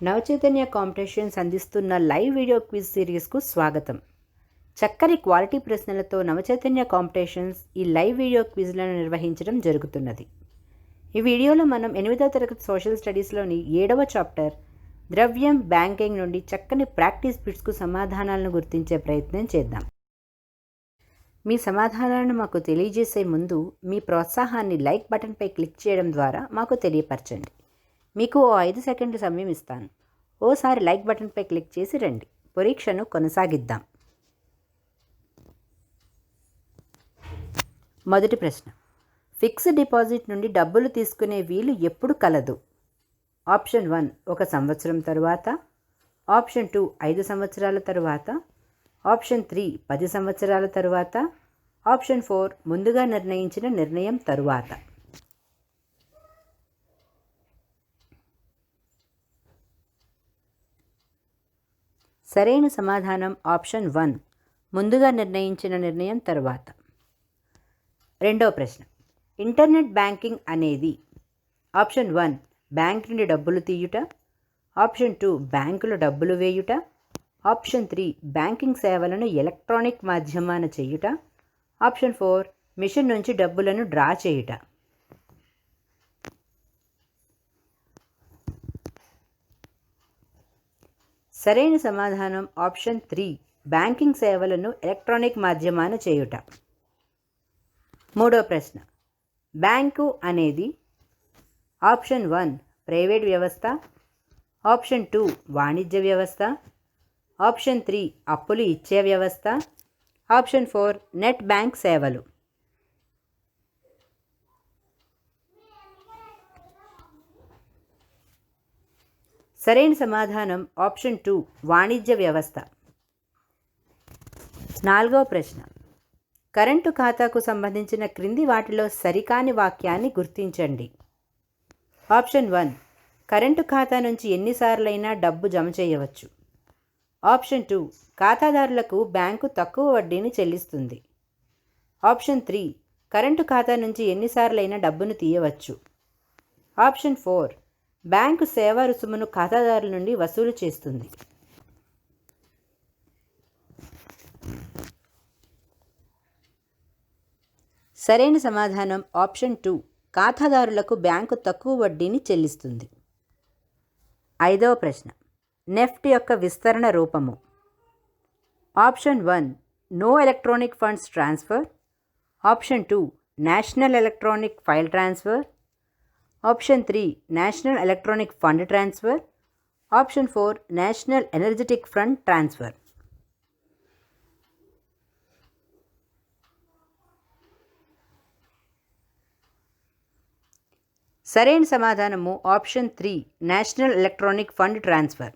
Navachaitanya competitions అందిస్తున్న live video quiz సిరీస్కు స్వాగతం. చక్కని క్వాలిటీ ప్రశ్నలతో నవచైతన్య కాంపిటీషన్స్ ఈ లైవ్ వీడియో క్విజ్లను నిర్వహించడం జరుగుతున్నది. ఈ వీడియోలో మనం 8వ తరగతి సోషల్ స్టడీస్లోని 7వ చాప్టర్ ద్రవ్యం బ్యాంకింగ్ నుండి చక్కని ప్రాక్టీస్ బిట్స్కు సమాధానాలను గుర్తించే ప్రయత్నం చేద్దాం. మీ సమాధానాలను మాకు తెలియజేసే ముందు మీ ప్రోత్సాహాన్ని లైక్ బటన్పై క్లిక్ చేయడం ద్వారా మాకు తెలియపరచండి. మీకు 5 సెకండ్ల సమయం ఇస్తాను. ఓసారి లైక్ బటన్పై క్లిక్ చేసి రండి. పరీక్షను కొనసాగిద్దాం. మొదటి ప్రశ్న, ఫిక్స్డ్ డిపాజిట్ నుండి డబ్బులు తీసుకునే వీలు ఎప్పుడు కలదు? ఆప్షన్ 1 1 సంవత్సరం తరువాత, ఆప్షన్ 2 5 సంవత్సరాల తరువాత, ఆప్షన్ 3 10 సంవత్సరాల తరువాత, ఆప్షన్ 4 ముందుగా నిర్ణయించిన నిర్ణయం తరువాత. సరైన సమాధానం ఆప్షన్ 1 ముందుగా నిర్ణయించిన నిర్ణయం తరువాత. రెండవ ప్రశ్న, ఇంటర్నెట్ బ్యాంకింగ్ అనేది ఆప్షన్ 1 బ్యాంక్ నుండి డబ్బులు తీయుట, ఆప్షన్ 2 బ్యాంకులో డబ్బులు వేయుట, ఆప్షన్ 3 బ్యాంకింగ్ సేవలను ఎలక్ట్రానిక్ మాధ్యమాన చేయుట, ఆప్షన్ 4 మిషన్ నుంచి డబ్బులను డ్రా చేయుట. సరైన సమాధానం ఆప్షన్ 3 బ్యాంకింగ్ సేవలను ఎలక్ట్రానిక్ మాధ్యమాన చేయుట. మూడో ప్రశ్న, బ్యాంకు అనేది ఆప్షన్ 1 ప్రైవేట్ వ్యవస్థ, ఆప్షన్ 2 వాణిజ్య వ్యవస్థ, ఆప్షన్ 3 అప్పులు ఇచ్చే వ్యవస్థ, ఆప్షన్ 4 నెట్ బ్యాంక్ సేవలు. సరైన సమాధానం ఆప్షన్ 2 వాణిజ్య వ్యవస్థ. నాలుగవ ప్రశ్న, కరెంటు ఖాతాకు సంబంధించిన క్రింది వాటిలో సరికాని వాక్యాన్ని గుర్తించండి. ఆప్షన్ 1 కరెంటు ఖాతా నుంచి ఎన్నిసార్లైనా డబ్బు జమ చేయవచ్చు. ఆప్షన్ 2 ఖాతాదారులకు బ్యాంకు తక్కువ వడ్డీని చెల్లిస్తుంది. ఆప్షన్ 3 కరెంటు ఖాతా నుంచి ఎన్నిసార్లైనా డబ్బును తీయవచ్చు. ఆప్షన్ 4 బ్యాంకు సేవా రుసుమును ఖాతాదారుల నుండి వసూలు చేస్తుంది. సరైన సమాధానం ఆప్షన్ 2 ఖాతాదారులకు బ్యాంకు తక్కువ వడ్డీని చెల్లిస్తుంది. ఐదవ ప్రశ్న, నెఫ్ట్ యొక్క విస్తరణ రూపము. Option 1 no electronic funds transfer, option 2 national electronic file transfer, option 3 national electronic fund transfer, option 4 national energetic fund transfer. సరైన సమాధానము option 3 national electronic fund transfer.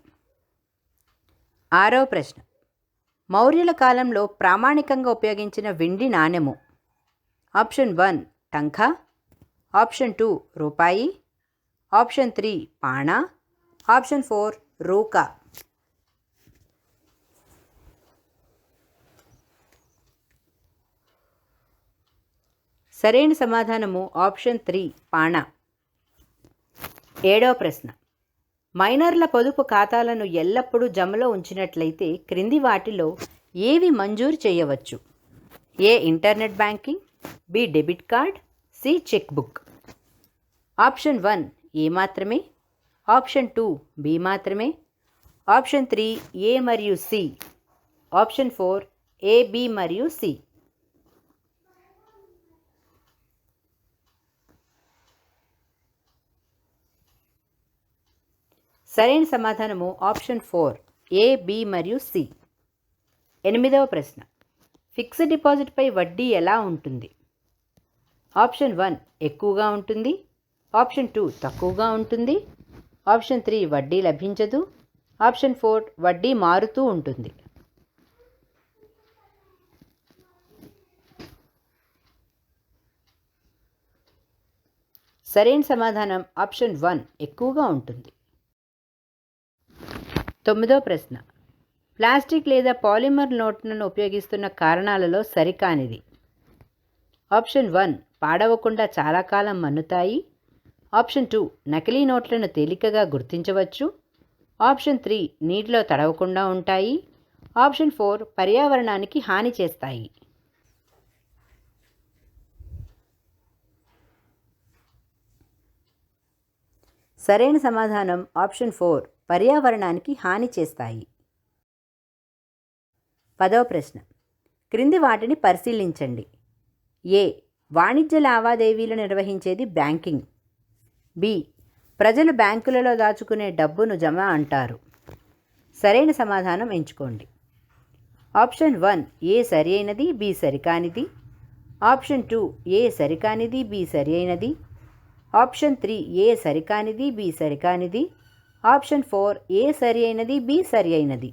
ఆరవ ప్రశ్న, మౌర్యుల కాలంలో ప్రామాణికంగా ఉపయోగించిన వెండి నాణెము. ఆప్షన్ 1 టంకా, ఆప్షన్ 2 రూపాయి, ఆప్షన్ 3 పాణా, ఆప్షన్ 4 రూకా. సరైన సమాధానము ఆప్షన్ 3 పాణా. ఏడవ ప్రశ్న, మైనర్ల పొదుపు ఖాతాలను ఎల్లప్పుడూ జమలో ఉంచినట్లయితే క్రింది వాటిలో ఏవి మంజూరు చేయవచ్చు? A internet banking, B debit card, C cheque book. Option 1 A మాత్రమే, ఆప్షన్ 2 బి మాత్రమే, ఆప్షన్ 3 ఏ మరియు సి, ఆప్షన్ 4 ఏ బి మరియు సి. సరైన సమాధానము ఆప్షన్ 4 ఏ బి మరియు సి. ఎనిమిదవ ప్రశ్న, ఫిక్స్డ్ డిపాజిట్పై వడ్డీ ఎలా ఉంటుంది? ఆప్షన్ 1 ఎక్కువగా ఉంటుంది, ఆప్షన్ 2 తక్కువగా ఉంటుంది, ఆప్షన్ 3 వడ్డీ లభించదు, ఆప్షన్ 4 వడ్డీ మారుతూ ఉంటుంది. సరైన సమాధానం ఆప్షన్ 1 ఎక్కువగా ఉంటుంది. తొమ్మిదవ ప్రశ్న, ప్లాస్టిక్ లేదా పాలిమర్ నోట్లను ఉపయోగిస్తున్న కారణాలలో సరికానిది. ఆప్షన్ 1 పాడవకుండా చాలా కాలం మన్నుతాయి, ఆప్షన్ 2 నకిలీ నోట్లను తేలికగా గుర్తించవచ్చు, ఆప్షన్ 3 నీటిలో తడవకుండా ఉంటాయి. ఆప్షన్ 4 పర్యావరణానికి హాని చేస్తాయి. సరైన సమాధానం ఆప్షన్ 4 పర్యావరణానికి హాని చేస్తాయి. 10వ ప్రశ్న. క్రింది వాటిని పరిశీలించండి. ఏ. వాణిజ్య లావాదేవీలు నిర్వహించేది బ్యాంకింగ్. బి. ప్రజలు బ్యాంకులలో దాచుకునే డబ్బును జమ అంటారు. సరైన సమాధానం ఎంచుకోండి. ఆప్షన్ 1 ఏ సరి అయినది, బి సరికానిది. ఆప్షన్ 2 ఏ సరికానిది, బి సరి అయినది. ఆప్షన్ 3 ఏ సరికానిది, బి సరికానిది. ఆప్షన్ 4 ఏ సరి అయినది, బి సరి అయినది.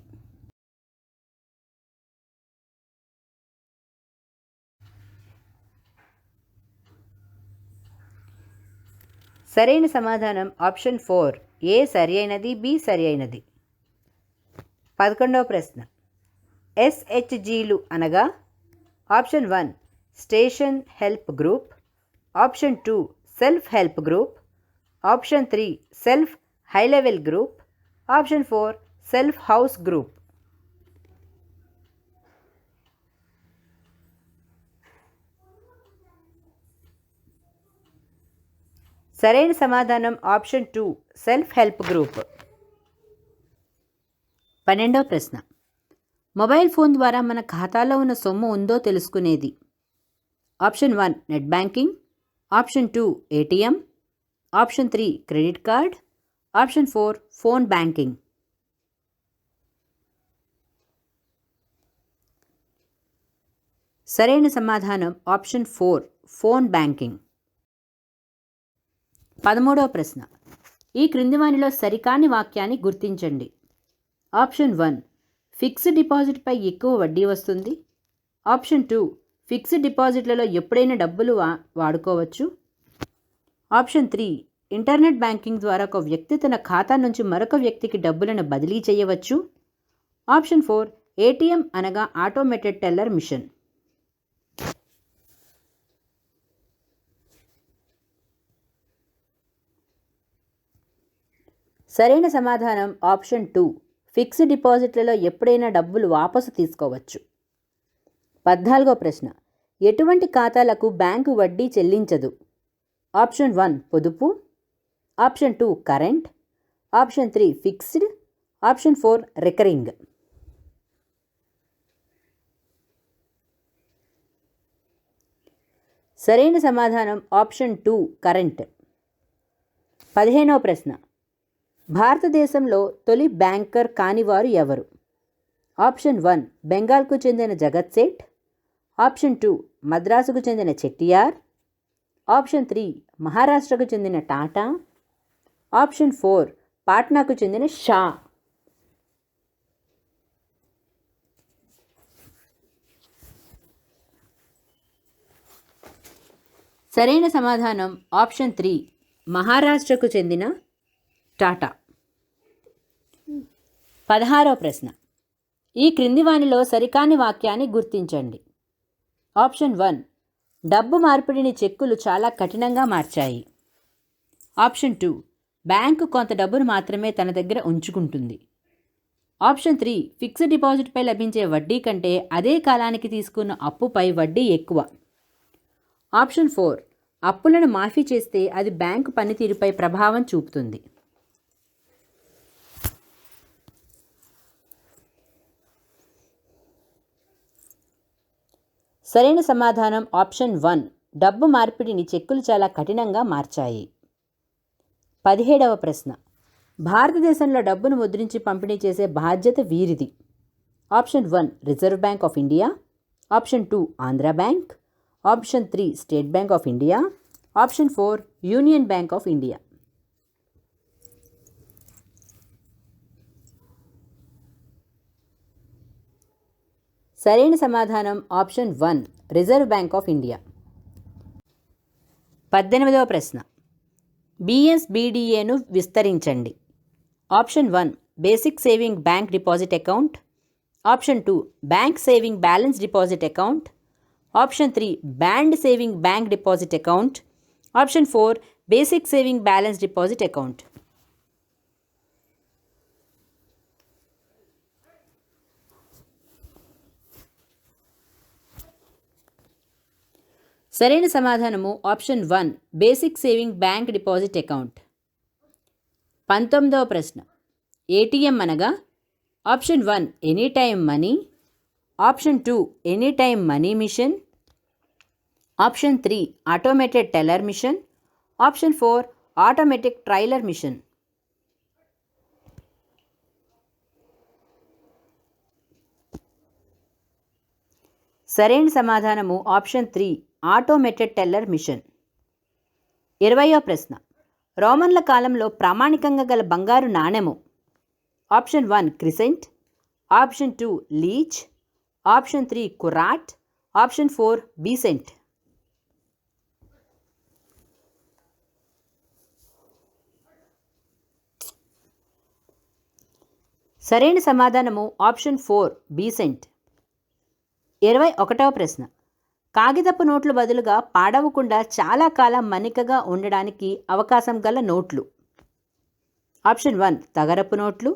సరైన సమాధానం ఆప్షన్ 4 ఏ సరి అయినది, బి సరి అయినది. 11వ ప్రశ్న. SHGలు అనగా option 1 station help group. Option 2 self help group. Option 3 self high level group. Option 4 self house group. సరైన సమాధానం ఆప్షన్ 2 సెల్ఫ్ హెల్ప్ గ్రూప్. 12వ ప్రశ్న. మొబైల్ ఫోన్ ద్వారా మన ఖాతాలో ఉన్న సొమ్ము ఉందో తెలుసుకునేది. Option 1 net banking. Option 2 ATM. Option 3 credit card. Option 4 phone banking. సరైన సమాధానం ఆప్షన్ 4 ఫోన్ బ్యాంకింగ్. 13వ ప్రశ్న. ఈ క్రింది వానిలో సరికాని వాక్యాన్ని గుర్తించండి. ఆప్షన్ 1 ఫిక్స్డ్ డిపాజిట్పై ఎక్కువ వడ్డీ వస్తుంది. ఆప్షన్ 2 ఫిక్స్డ్ డిపాజిట్లలో ఎప్పుడైనా డబ్బులు వాడుకోవచ్చు. ఆప్షన్ 3 ఇంటర్నెట్ బ్యాంకింగ్ ద్వారా ఒక వ్యక్తి తన ఖాతా నుంచి మరొక వ్యక్తికి డబ్బులను బదిలీ చేయవచ్చు. ఆప్షన్ 4 ATM అనగా ఆటోమేటెడ్ టెల్లర్ మిషన్. సరైన సమాధానం ఆప్షన్ 2 ఫిక్స్డ్ డిపాజిట్లలో ఎప్పుడైనా డబ్బులు వాపసు తీసుకోవచ్చు. 14వ ప్రశ్న. ఎటువంటి ఖాతాలకు బ్యాంకు వడ్డీ చెల్లించదు. ఆప్షన్ 1 పొదుపు. Option 2 current. Option 3 fixed. Option 4 recurring. సరైన సమాధానం ఆప్షన్ 2 కరెంట్. 15వ ప్రశ్న. భారతదేశంలో తొలి బ్యాంకర్ కానివారు ఎవరు. ఆప్షన్ 1 బెంగాల్కు చెందిన జగత్ సేఠ్. ఆప్షన్ 2 మద్రాసుకు చెందిన చెట్టియార్. ఆప్షన్ 3 మహారాష్ట్రకు చెందిన టాటా. ఆప్షన్ 4 పాట్నాకు చెందిన షా. సరైన సమాధానం ఆప్షన్ 3 మహారాష్ట్రకు చెందిన టాటా. 16వ ప్రశ్న. ఈ క్రింది వానిలో సరికాని వాక్యాన్ని గుర్తించండి. ఆప్షన్ 1 డబ్బు మార్పిడిని చెక్కులు చాలా కఠినంగా మార్చాయి. ఆప్షన్ 2 బ్యాంకు కొంత డబ్బును మాత్రమే తన దగ్గర ఉంచుకుంటుంది. ఆప్షన్ 3 ఫిక్స్డ్ డిపాజిట్పై లభించే వడ్డీ కంటే అదే కాలానికి తీసుకున్న అప్పుపై వడ్డీ ఎక్కువ. ఆప్షన్ 4 అప్పులను మాఫీ చేస్తే అది బ్యాంకు పనితీరుపై ప్రభావం చూపుతుంది. సరైన సమాధానం ఆప్షన్ 1 డబ్బు మార్పిడిని చెక్కులు చాలా కఠినంగా మార్చాయి. 17వ ప్రశ్న. భారతదేశంలో డబ్బును ముద్రించి పంపిణీ చేసే బాధ్యత వీరిది. Option 1 Reserve Bank of India. Option 2 Andhra bank. Option 3 State Bank of India. Option 4 Union Bank of India. సరైన సమాధానం option 1 Reserve Bank of India. 18వ ప్రశ్న. BSBDAను విస్తరించండి. Option 1 basic saving bank deposit account. Option 2 bank saving balance deposit account. Option 3 band saving bank deposit account. Option 4 basic saving balance deposit account. సరైన సమాధానము option 1 basic saving bank deposit account. 19వ ప్రశ్న ATM అనగా option 1 any time money, option 2 any time money machine, option 3 automated teller machine, option 4 automatic trailer machine. సరైన సమాధానము option 3 automated teller machine. 20వ ప్రశ్న రోమన్ల కాలంలో ప్రామాణికంగా గల బంగారు నాణెము. Option 1 crescent, option 2 leech, option 3 carat, option 4 bezant. సరైన సమాధానము ఆప్షన్ 4 బీసెంట్. 21వ ప్రశ్న కాగితపు నోట్లు బదులుగా పాడవకుండా చాలా కాలం మన్నికగా ఉండడానికి అవకాశం గల నోట్లు. ఆప్షన్ 1 తగరపు నోట్లు,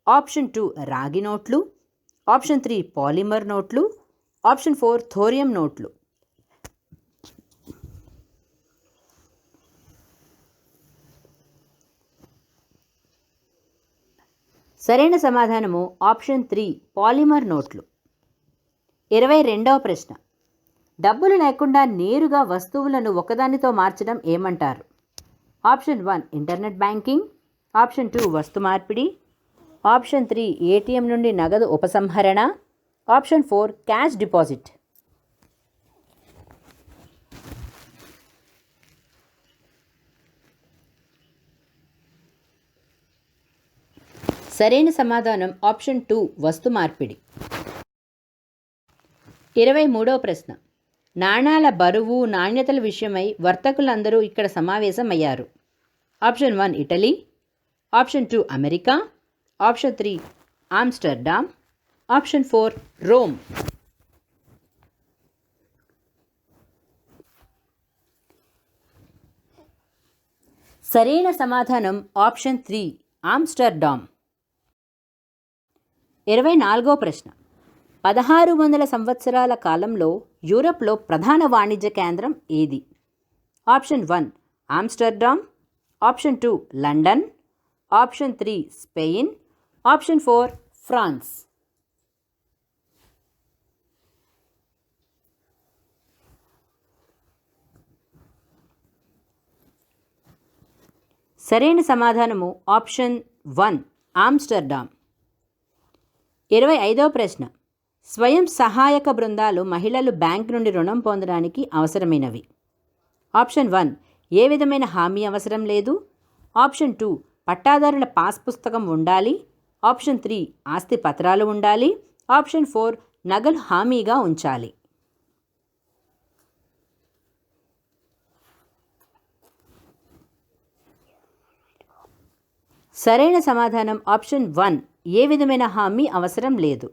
ఆప్షన్ 2 రాగి నోట్లు, ఆప్షన్ 3 పాలిమర్ నోట్లు, ఆప్షన్ 4 థోరియం నోట్లు. సరైన సమాధానము ఆప్షన్ 3 పాలిమర్ నోట్లు. 22వ ప్రశ్న డబ్బులు లేకుండా నేరుగా వస్తువులను ఒకదానితో మార్చడం ఏమంటారు? ఆప్షన్ 1 ఇంటర్నెట్ బ్యాంకింగ్, ఆప్షన్ 2 వస్తు మార్పిడి, ఆప్షన్ 3 ఏటీఎం నుండి నగదు ఉపసంహరణ, ఆప్షన్ 4 క్యాష్ డిపాజిట్. సరైన సమాధానం ఆప్షన్ 2 వస్తు మార్పిడి. 23వ ప్రశ్న నాణాల బరువు నాణ్యతల విషయమై వర్తకులందరూ ఇక్కడ సమావేశమయ్యారు. Option 1 Italy, option 2 America, option 3 Amsterdam, option 4 Rome. సరైన సమాధానం ఆప్షన్ 3 ఆమ్స్టర్డామ్. 24వ ప్రశ్న 1600 సంవత్సరాల కాలంలో యూరప్లో ప్రధాన వాణిజ్య కేంద్రం ఏది? Option 1 Amsterdam, option 2 London, option 3 Spain, option 4 France. సరైన సమాధానము ఆప్షన్ 1 ఆమ్స్టర్డామ్. 25వ ప్రశ్న స్వయం సహాయక బృందాలు మహిళలు బ్యాంక్ నుండి రుణం పొందడానికి అవసరమైనవి. ఆప్షన్ 1 ఏ విధమైన హామీ అవసరం లేదు, ఆప్షన్ 2 పట్టాదారుల పాస్ పుస్తకం ఉండాలి, ఆప్షన్ 3 ఆస్తి పత్రాలు ఉండాలి, ఆప్షన్ 4 నగలు హామీగా ఉంచాలి. సరైన సమాధానం ఆప్షన్ 1 ఏ విధమైన హామీ అవసరం లేదు.